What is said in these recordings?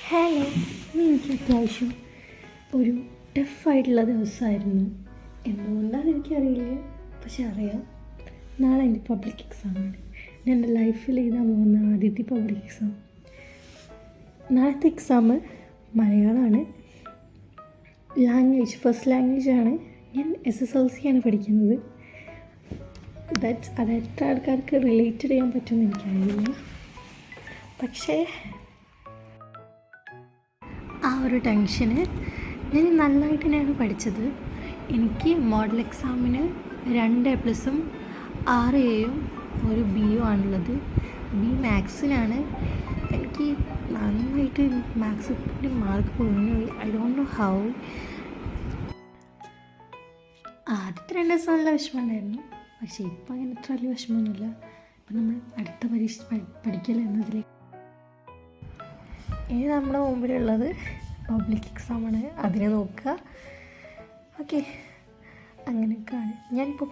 Hello, എനിക്ക് അത്യാവശ്യം ഒരു ടഫായിട്ടുള്ള ദിവസമായിരുന്നു. എന്തുകൊണ്ടാണെന്ന് എനിക്കറിയില്ല, പക്ഷെ അറിയാം നാളെ എൻ്റെ പബ്ലിക് എക്സാമാണ്. ഞാൻ എൻ്റെ ലൈഫിൽ എഴുതാൻ പോകുന്ന ആദ്യത്തെ പബ്ലിക് എക്സാം. നാളത്തെ എക്സാം മലയാളമാണ്. ഫസ്റ്റ് ലാംഗ്വേജാണ്. ഞാൻ SSLC ആണ് പഠിക്കുന്നത്. അത് എത്ര ആൾക്കാർക്ക് റിലേറ്റ് ചെയ്യാൻ പറ്റുമെന്ന് എനിക്കറിയില്ല, പക്ഷേ ആ ഒരു ടെൻഷന് ഞാൻ നല്ലതായിട്ട് തന്നെയാണ് പഠിച്ചത്. എനിക്ക് മോഡൽ എക്സാമിന് 2 A+, 6 Aയും ഒരു Bയും ആണുള്ളത്. B മാത്സിനാണ്. എനിക്ക് നന്നായിട്ട് മാത്സിൻ്റെ മാർക്ക് കുറഞ്ഞു. I don't know how. ആദ്യത്തെ 2 ദിവസം നല്ല വിഷമമുണ്ടായിരുന്നു, പക്ഷേ ഇപ്പം അങ്ങനെ അത്ര വലിയ വിഷമമൊന്നുമില്ല. ഇപ്പം നമ്മൾ അടുത്ത പരീക്ഷ പഠിക്കൽ എന്നതിലേക്ക് ഇനി നമ്മുടെ മുമ്പിലുള്ളത് പബ്ലിക് എക്സാമാണ്. അതിനെ നോക്കുക. ഓക്കെ, അങ്ങനെയൊക്കെയാണ്. ഞാനിപ്പോൾ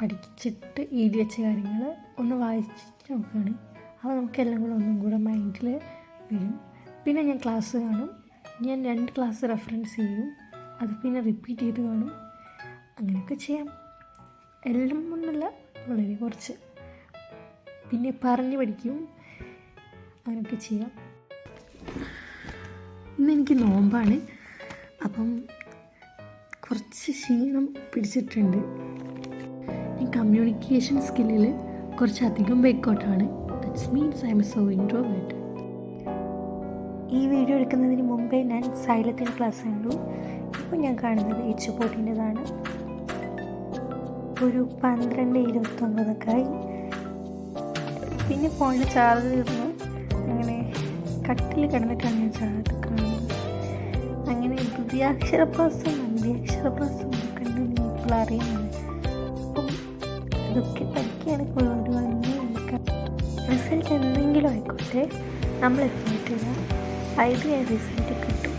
പഠിച്ചിട്ട് എഴുതി വെച്ച കാര്യങ്ങൾ ഒന്ന് വായിച്ചിട്ട് നോക്കുകയാണ്. അപ്പോൾ നമുക്കെല്ലാം കൂടെ ഒന്നും കൂടെ മൈൻഡിൽ വരും. പിന്നെ ഞാൻ ക്ലാസ് കാണും. ഞാൻ 2 ക്ലാസ് റെഫറൻസ് ചെയ്യും. അത് പിന്നെ റിപ്പീറ്റ് ചെയ്ത് കാണും. അങ്ങനെയൊക്കെ ചെയ്യാം. എല്ലാം ഒന്നുമില്ല, വളരെ കുറച്ച്. പിന്നെ പറഞ്ഞ് പഠിക്കും. അങ്ങനെയൊക്കെ ചെയ്യാം. ഇന്നെനിക്ക് നോമ്പാണ്, അപ്പം കുറച്ച് ക്ഷീണം പിടിച്ചിട്ടുണ്ട്. ഈ കമ്മ്യൂണിക്കേഷൻ സ്കില്ലിൽ കുറച്ചധികം ബേക്കോട്ടാണ്. That's means I am so introvert. ഈ വീഡിയോ എടുക്കുന്നതിന് മുമ്പേ ഞാൻ സൈലത്തിൻ്റെ ക്ലാസ് കണ്ടു. ഇപ്പോൾ ഞാൻ കാണുന്നത് എച്ചുപോട്ടിൻ്റെതാണ്. ഒരു 12:29 ആയി. പിന്നെ ഫോണിൽ ചാർജ് തീർന്നു. അങ്ങനെ കട്ടിൽ കിടന്നിട്ടാണ് ഞാൻ ചാർജ് കാണുന്നത്. അങ്ങനെ ദ്വിതീയാക്ഷരപ്രാസം അന്ത്യാക്ഷരപ്രാസം ഒക്കെ ഉണ്ടെന്ന് ഇപ്പോൾ അറിയുന്നത്. അപ്പം അതൊക്കെ പഠിക്കുകയാണെങ്കിൽ ഒരു റിസൾട്ട് എന്തെങ്കിലും ആയിക്കോട്ടെ, നമ്മൾ എഫേർട്ട് ചെയ്താൽ അതിന് റിസൾട്ട് കിട്ടും.